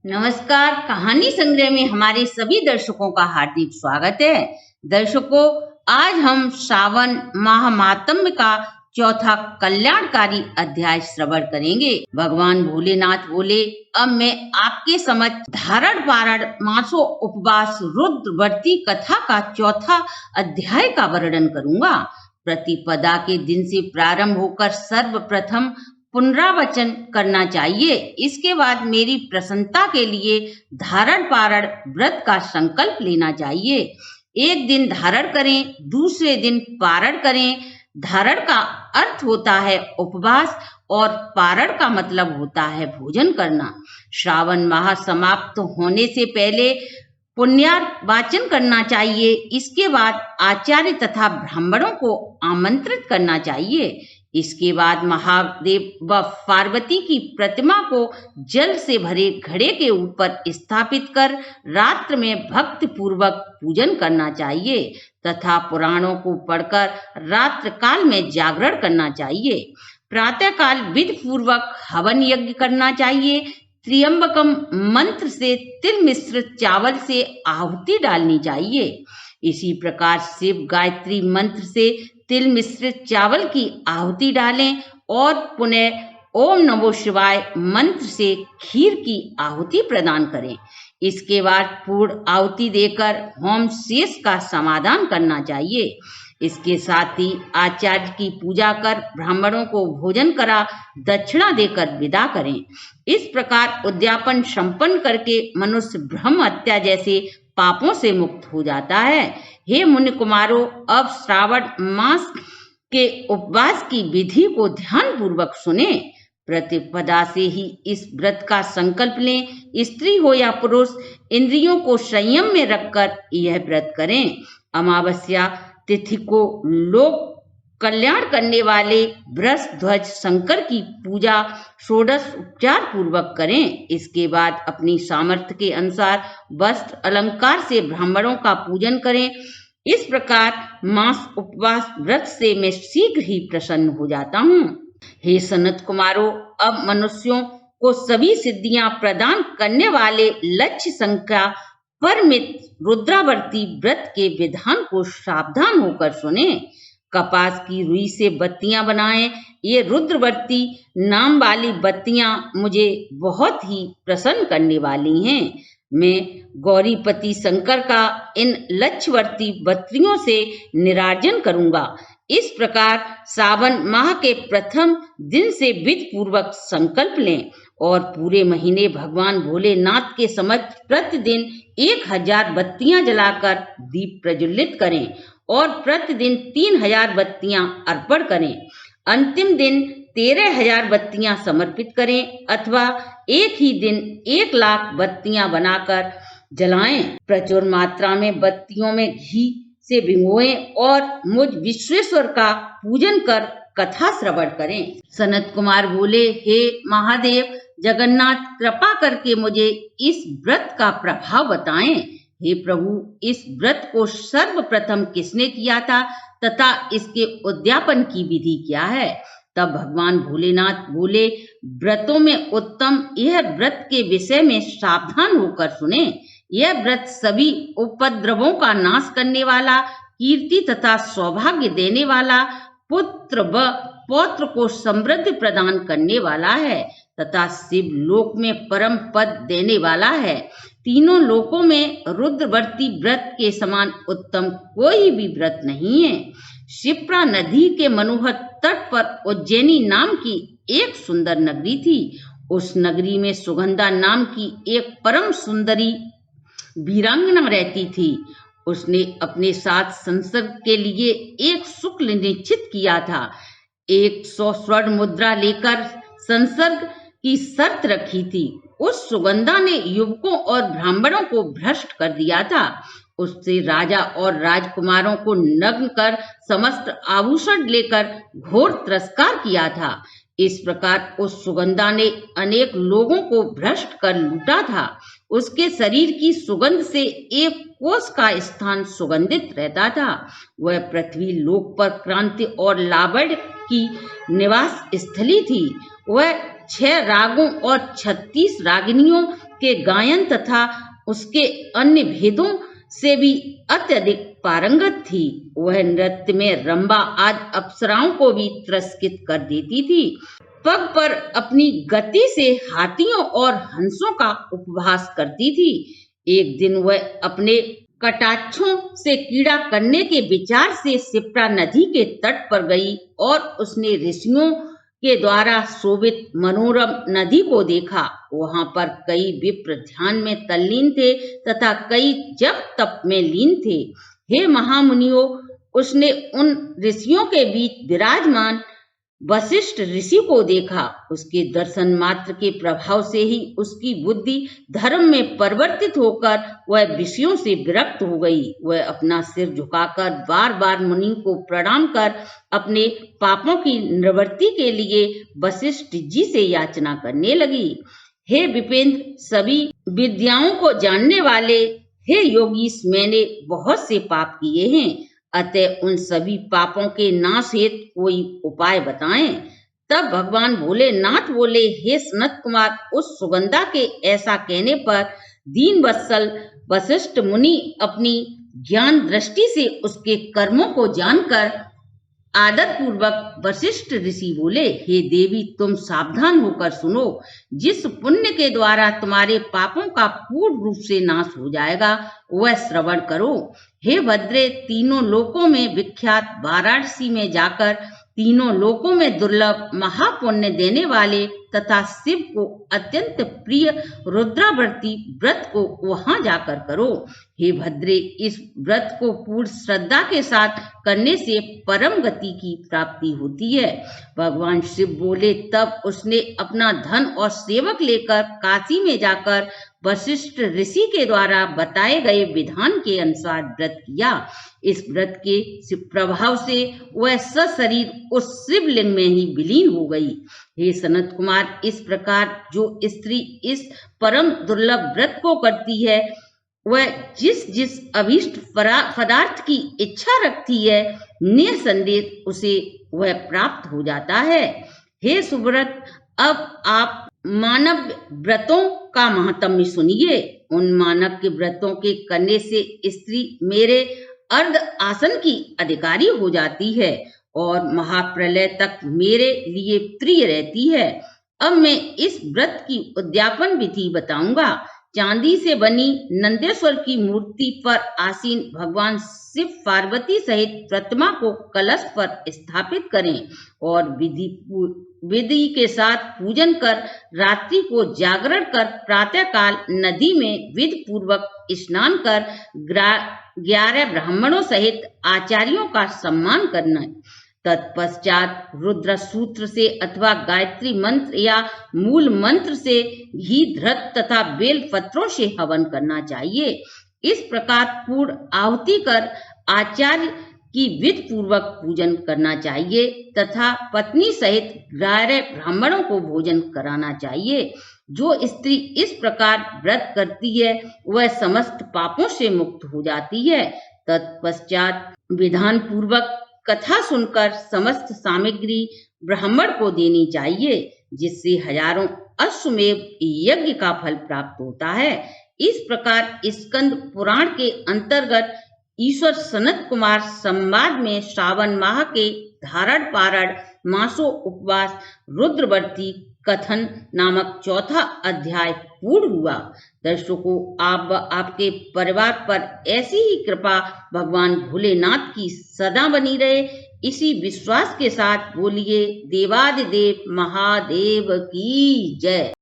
नमस्कार। कहानी संग्रह में हमारे सभी दर्शकों का हार्दिक स्वागत है। दर्शकों, आज हम श्रावण माह माहात्म्य का चौथा कल्याणकारी अध्याय श्रवण करेंगे। भगवान भोलेनाथ बोले, अब मैं आपके समक्ष धारण पारण मासों उपवास रुद्रव्रती कथा का चौथा अध्याय का वर्णन करूंगा। प्रतिपदा के दिन से प्रारंभ होकर सर्वप्रथम पुनरावचन करना चाहिए। इसके बाद मेरी प्रसन्नता के लिए धारण पारण व्रत का संकल्प लेना चाहिए। एक दिन धारण करें, दूसरे दिन पारण करें। धारण का अर्थ होता है उपवास और पारण का मतलब होता है भोजन करना। श्रावण माह समाप्त होने से पहले पुण्यार्चन करना चाहिए। इसके बाद आचार्य तथा ब्राह्मणों को आमंत्रित करना चाहिए। इसके बाद महादेव व पार्वती की प्रतिमा को जल से भरे घड़े के ऊपर स्थापित कर रात्र में भक्ति पूर्वक पूजन करना चाहिए तथा पुराणों को पढ़कर रात्र काल में जागरण करना चाहिए। प्रातः काल विधि पूर्वक हवन यज्ञ करना चाहिए। त्र्यंबकम मंत्र से तिल मिश्रित चावल से आहुति डालनी चाहिए। इसी प्रकार शिव गायत्री मंत्र से तिल मिश्रित चावल की आहुति डालें और पुनः ओम नमो शिवाय मंत्र से खीर की आहुति प्रदान करें। इसके बाद पूर्ण आहुति देकर होम शेष का समाधान करना चाहिए। इसके साथ ही आचार्य की पूजा कर ब्राह्मणों को भोजन करा दक्षिणा देकर विदा करें। इस प्रकार उद्यापन संपन्न करके मनुष्य ब्रह्म हत्या जैसे पापों से मुक्त हो जाता है। हे मुनि कुमारों, अब श्रावण मास के उपवास की विधि को ध्यान पूर्वक सुने। प्रतिपदा से ही इस व्रत का संकल्प लें। स्त्री हो या पुरुष, इंद्रियों को संयम में रखकर यह व्रत करें। अमावस्या तिथि को लोक कल्याण करने वाले वृष ध्वज शंकर की पूजा षोडश उपचार पूर्वक करें। इसके बाद अपनी सामर्थ्य के अनुसार वस्त्र अलंकार से ब्राह्मणों का पूजन करें। इस प्रकार मास उपवास व्रत से मैं शीघ्र ही प्रसन्न हो जाता हूँ। हे सनत कुमारों, अब मनुष्यों को सभी सिद्धियां प्रदान करने वाले लक्ष्य संख्या परमित रुद्रावर्ती व्रत के विधान को सावधान होकर सुने। कपास की रुई से बत्तियां बनाएं। ये रुद्रवर्ती नाम वाली बत्तियां मुझे बहुत ही प्रसन्न करने वाली हैं। मैं गौरीपति शंकर का इन लक्ष्यवर्ती बत्तियों से निराजन करूंगा। इस प्रकार सावन माह के प्रथम दिन से विधि पूर्वक संकल्प लें और पूरे महीने भगवान भोलेनाथ के समक्ष प्रतिदिन 1000 बत्तियां जलाकर दीप प्रज्वलित करें और प्रतिदिन 3000 बत्तियां अर्पण करें। अंतिम दिन 13000 बत्तियां समर्पित करें अथवा एक ही दिन 1 लाख बत्तियां बनाकर जलाएं। प्रचुर मात्रा में बत्तियों में घी से भिगोएं और मुझ विश्वेश्वर का पूजन कर कथा श्रवण करें। सनत कुमार बोले, हे महादेव जगन्नाथ, कृपा करके मुझे इस व्रत का प्रभाव बताएं। हे प्रभु, इस व्रत को सर्वप्रथम किसने किया था तथा इसके उद्यापन की विधि क्या है? तब भगवान भोलेनाथ बोले, व्रतों में उत्तम यह व्रत के विषय में सावधान होकर सुने। यह व्रत सभी उपद्रवों का नाश करने वाला, कीर्ति तथा सौभाग्य देने वाला, पुत्र व पौत्र को समृद्धि प्रदान करने वाला है तथा शिव लोक में परम पद देने वाला है। तीनों लोकों में रुद्रवर्ती व्रत के समान उत्तम कोई भी व्रत नहीं है। शिप्रा नदी के मनोहर तट पर उज्जैनी नाम की एक सुंदर नगरी थी। उस नगरी में सुगंधा नाम की एक परम सुंदरी वीरांगना रहती थी। उसने अपने साथ संसर्ग के लिए एक शुक्ल निश्चित किया था। 100 स्वर्ण मुद्रा लेकर संसर्ग की शर्त रखी थी। उस सुगंधा ने युवकों और ब्राह्मणों को भ्रष्ट कर दिया था। उससे राजा और राजकुमारों को नग्न कर समस्त आभूषण लेकर घोर तिरस्कार किया था। इस प्रकार उस सुगंधा ने अनेक लोगों को भ्रष्ट कर लूटा था। उसके शरीर की सुगंध से 1 कोस का स्थान सुगंधित रहता था। वह पृथ्वी लोक पर क्रांति और लावण्य की निवास स्थली थी। वह 6 रागों और 36 रागिनियों के गायन तथा उसके अन्य भेदों से भी अत्यधिक पारंगत थी। वह नृत्य में रंभा आदि अप्सराओं को भी तिरस्कृत कर देती थी। पग पर अपनी गति से हाथियों और हंसों का उपहास करती थी। एक दिन वह अपने कटाक्षों से कीड़ा करने के विचार से शिप्रा नदी के तट पर गई और उसने ऋषियों के द्वारा शोभित मनोरम नदी को देखा। वहां पर कई विप्र ध्यान में तल्लीन थे तथा कई जप तप में लीन थे। हे महामुनियों, उसने उन ऋषियों के बीच विराजमान वशिष्ठ ऋषि को देखा। उसके दर्शन मात्र के प्रभाव से ही उसकी बुद्धि धर्म में परिवर्तित होकर वह विषयों से विरक्त हो गई। वह अपना सिर झुकाकर बार बार मुनि को प्रणाम कर अपने पापों की निवृत्ति के लिए वशिष्ठ जी से याचना करने लगी। हे विपेंद्र, सभी विद्याओं को जानने वाले हे योगीश, मैंने बहुत से पाप किए हैं, अतः उन सभी पापों के नाश हेतु कोई उपाय बताएं। तब भगवान भोलेनाथ बोले, हे सनत कुमार, उस सुगंधा के ऐसा कहने पर दीन वत्सल वशिष्ठ मुनि अपनी ज्ञान दृष्टि से उसके कर्मों को जानकर आदर पूर्वक वशिष्ठ ऋषि बोले, हे देवी, तुम सावधान होकर सुनो। जिस पुण्य के द्वारा तुम्हारे पापों का पूर्ण रूप से नाश हो जाएगा, वह श्रवण करो। हे भद्रे, तीनों लोकों में विख्यात वाराणसी में जाकर तीनों लोकों में दुर्लभ महापुण्य देने वाले तथा शिव को अत्यंत प्रिय रुद्रावर्ती व्रत को वहां जाकर करो। हे भद्रे, इस व्रत को पूर्ण श्रद्धा के साथ करने से परम गति की प्राप्ति होती है। भगवान शिव बोले, तब उसने अपना धन और सेवक लेकर काशी में जाकर वशिष्ठ ऋषि के द्वारा बताए गए विधान के अनुसार व्रत किया। इस व्रत के प्रभाव से वह सशरीर उस शिवलिंग में ही विलीन हो गई। हे सनत कुमार, इस प्रकार जो स्त्री इस परम दुर्लभ व्रत को करती है, वह जिस जिस अभीष्ट पदार्थ की इच्छा रखती है, निसंदेह उसे वह प्राप्त हो जाता है। हे सुव्रत, अब आप मानव व्रतों का महात्म्य सुनिए। उन मानव के व्रतों के करने से स्त्री मेरे अर्ध आसन की अधिकारी हो जाती है और महाप्रलय तक मेरे लिए प्रिय रहती है। अब मैं इस व्रत की उद्यापन विधि बताऊंगा। चांदी से बनी नंदेश्वर की मूर्ति पर आसीन भगवान शिव पार्वती सहित प्रतिमा को कलश पर स्थापित करें और विधि के साथ पूजन कर रात्रि को जागरण कर प्रातः काल नदी में विधि पूर्वक स्नान कर 11 ब्राह्मणों सहित आचार्यों का सम्मान करना। तत्पश्चात रुद्र सूत्र से अथवा गायत्री मंत्र या मूल मंत्र से घी धृत तथा बेल पत्रों से हवन करना चाहिए। इस प्रकार पूर्ण आहुति कर आचार्य की विधि पूर्वक पूजन करना चाहिए तथा पत्नी सहित 11 ब्राह्मणों को भोजन कराना चाहिए। जो स्त्री इस प्रकार व्रत करती है, वह समस्त पापों से मुक्त हो जाती है। तत्पश्चात विधान पूर्वक कथा सुनकर समस्त सामग्री ब्राह्मण को देनी चाहिए, जिससे हजारों अश्वमेध यज्ञ का फल प्राप्त होता है। इस प्रकार स्कंद पुराण के अंतर्गत ईश्वर सनत कुमार संवाद में श्रावण माह के धारण पारण मासों उपवास रुद्रवर्ती कथन नामक चौथा अध्याय पूर्ण हुआ। दर्शकों, आप आपके परिवार पर ऐसी ही कृपा भगवान भोलेनाथ की सदा बनी रहे, इसी विश्वास के साथ बोलिए देवादिदेव महादेव की जय।